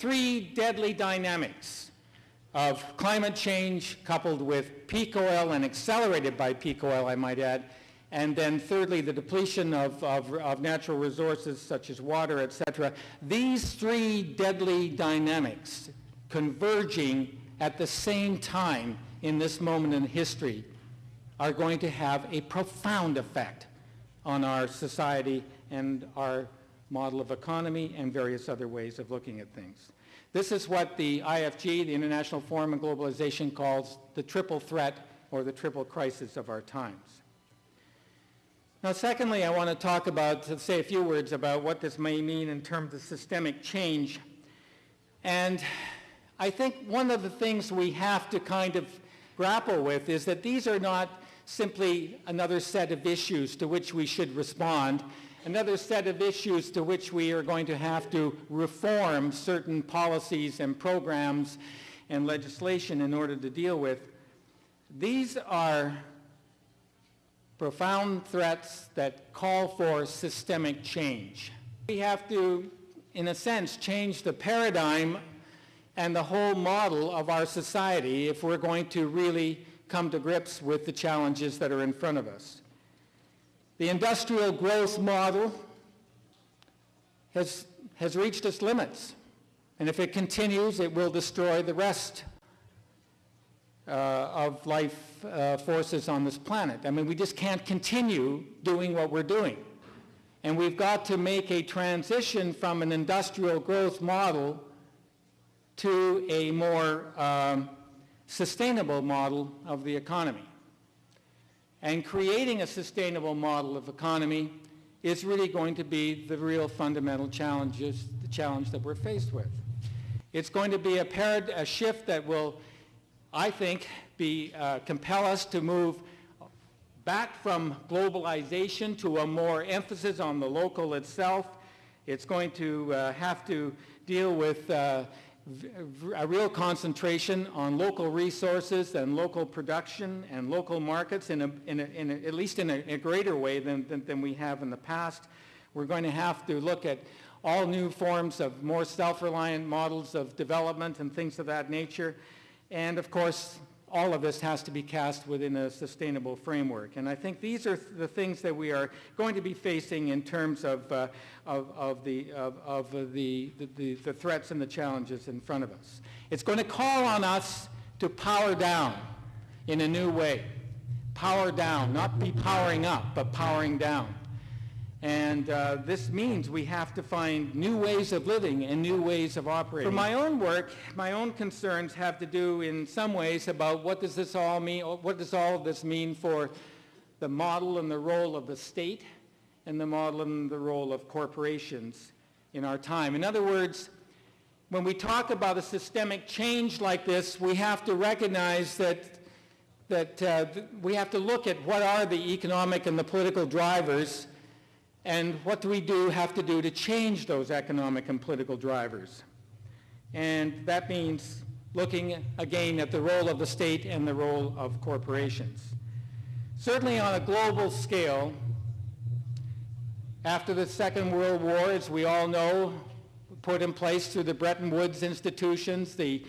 three deadly dynamics of climate change coupled with peak oil and accelerated by peak oil, I might add, and then thirdly, the depletion of natural resources such as water, etc. These three deadly dynamics converging at the same time in this moment in history are going to have a profound effect on our society and our model of economy and various other ways of looking at things. This is what the IFG, the International Forum on Globalization, calls the triple threat or the triple crisis of our times. Now, secondly, I want to talk about, to say a few words about what this may mean in terms of systemic change. And I think one of the things we have to kind of grapple with is that these are not simply another set of issues to which we should respond, another set of issues to which we are going to have to reform certain policies and programs and legislation in order to deal with. These are profound threats that call for systemic change. We have to, in a sense, change the paradigm and the whole model of our society if we're going to really come to grips with the challenges that are in front of us. The industrial growth model has reached its limits, and if it continues, it will destroy the rest of life forces on this planet. I mean, we just can't continue doing what we're doing. And we've got to make a transition from an industrial growth model to a more sustainable model of the economy. And creating a sustainable model of economy is really going to be the real fundamental challenge that we're faced with. It's going to be a shift that will, I think, compel us to move back from globalization to a more emphasis on the local itself. It's going to have to deal with a real concentration on local resources and local production and local markets at least in a greater way than we have in the past. We're going to have to look at all new forms of more self-reliant models of development and things of that nature. And of course, all of this has to be cast within a sustainable framework. And I think these are the things that we are going to be facing in terms of the threats and the challenges in front of us. It's going to call on us to power down in a new way. Power down, not be powering up, but powering down. And this means we have to find new ways of living and new ways of operating. For my own work, my own concerns have to do in some ways about what does this all mean, what does all of this mean for the model and the role of the state and the model and the role of corporations in our time. In other words, when we talk about a systemic change like this, we have to recognize that we have to look at what are the economic and the political drivers, and what do we have to do to change those economic and political drivers. And that means looking again at the role of the state and the role of corporations. Certainly on a global scale, after the Second World War, as we all know, put in place through the Bretton Woods institutions, the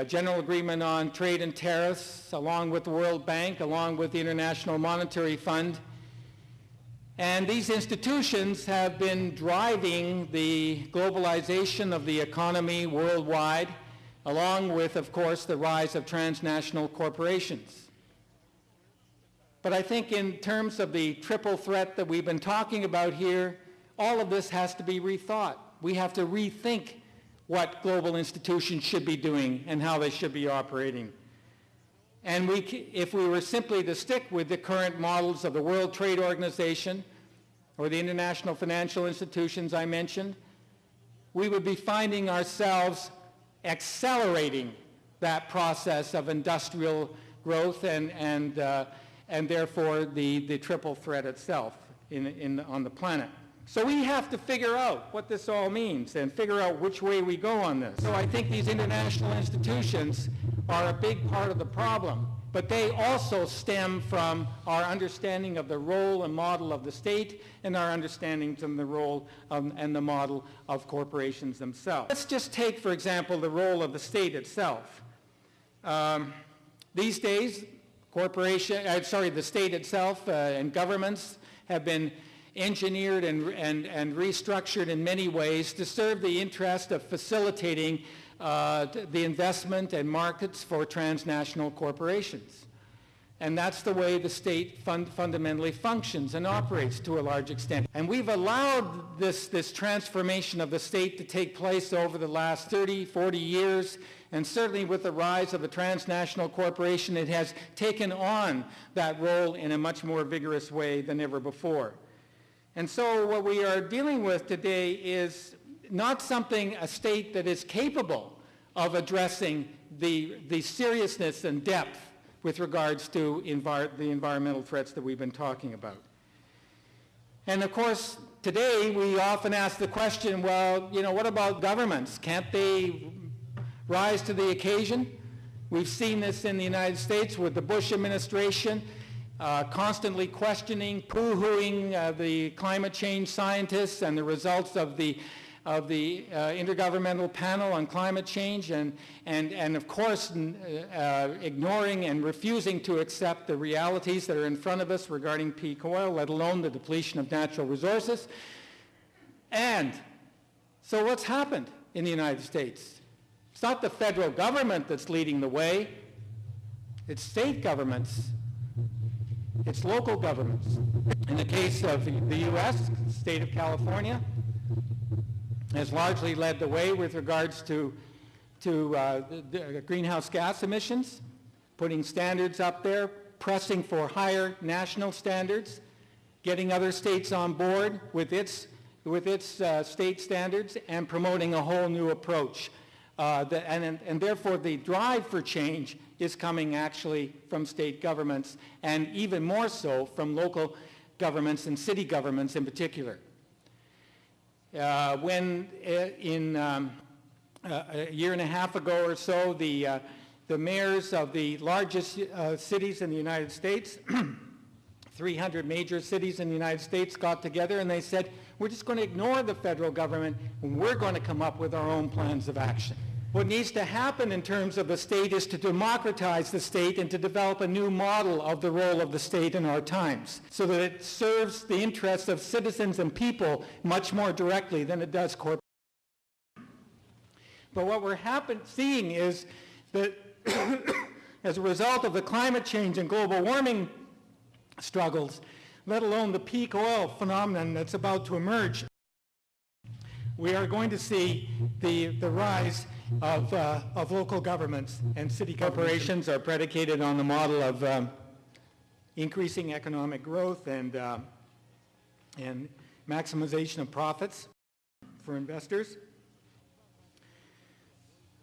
General Agreement on Trade and Tariffs, along with the World Bank, along with the International Monetary Fund. And these institutions have been driving the globalization of the economy worldwide, along with, of course, the rise of transnational corporations. But I think in terms of the triple threat that we've been talking about here, all of this has to be rethought. We have to rethink what global institutions should be doing and how they should be operating. And if we were simply to stick with the current models of the World Trade Organization or the international financial institutions I mentioned, we would be finding ourselves accelerating that process of industrial growth and therefore the triple threat itself on the planet. So we have to figure out what this all means and figure out which way we go on this. So I think these international institutions are a big part of the problem, but they also stem from our understanding of the role and model of the state and our understanding of the role and the model of corporations themselves. Let's just take, for example, the role of the state itself. These days, the state itself and governments have been engineered and restructured in many ways to serve the interest of facilitating the investment and markets for transnational corporations. And that's the way the state fundamentally functions and operates to a large extent. And we've allowed this transformation of the state to take place over the last 30, 40 years, and certainly with the rise of a transnational corporation, it has taken on that role in a much more vigorous way than ever before. And so what we are dealing with today is not a state that is capable of addressing the seriousness and depth with regards to the environmental threats that we've been talking about. And of course, today we often ask the question, well, you know, what about governments? Can't they rise to the occasion? We've seen this in the United States with the Bush administration, constantly questioning, poo-hooing the climate change scientists and the results of the Intergovernmental Panel on Climate Change, and of course ignoring and refusing to accept the realities that are in front of us regarding peak oil, let alone the depletion of natural resources. And so what's happened in the United States? It's not the federal government that's leading the way. It's state governments. It's local governments. In the case of the U.S., the state of California has largely led the way with regards to the greenhouse gas emissions, putting standards up there, pressing for higher national standards, getting other states on board with its state standards, and promoting a whole new approach. And therefore the drive for change is coming actually from state governments, and even more so from local governments and city governments in particular. When a year and a half ago or so, the mayors of the largest cities in the United States, 300 major cities in the United States, got together and they said, we're just going to ignore the federal government and we're going to come up with our own plans of action. What needs to happen in terms of the state is to democratize the state and to develop a new model of the role of the state in our times so that it serves the interests of citizens and people much more directly than it does corporations. But what we're seeing is that as a result of the climate change and global warming struggles, let alone the peak oil phenomenon that's about to emerge, we are going to see the rise of local governments and city corporations are predicated on the model of increasing economic growth and maximization of profits for investors.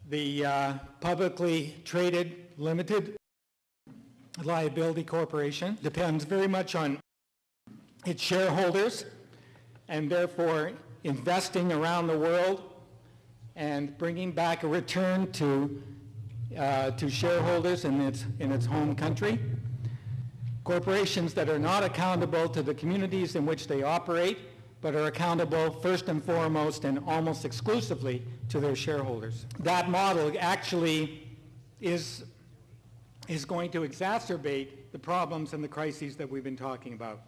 The publicly traded limited liability corporation depends very much on its shareholders and therefore investing around the world and bringing back a return to shareholders in its home country. Corporations that are not accountable to the communities in which they operate, but are accountable first and foremost and almost exclusively to their shareholders. That model actually is going to exacerbate the problems and the crises that we've been talking about.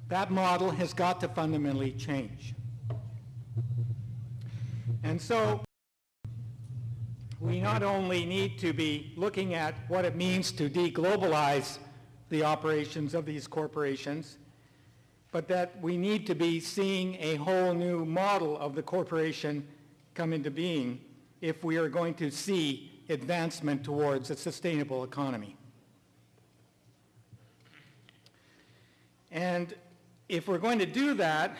That model has got to fundamentally change. And so we not only need to be looking at what it means to deglobalize the operations of these corporations, but that we need to be seeing a whole new model of the corporation come into being if we are going to see advancement towards a sustainable economy. And if we're going to do that,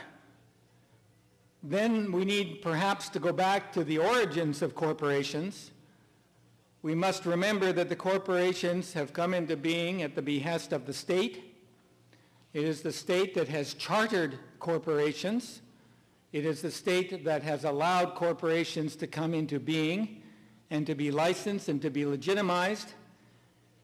then we need perhaps to go back to the origins of corporations. We must remember that the corporations have come into being at the behest of the state. It is the state that has chartered corporations. It is the state that has allowed corporations to come into being and to be licensed and to be legitimized.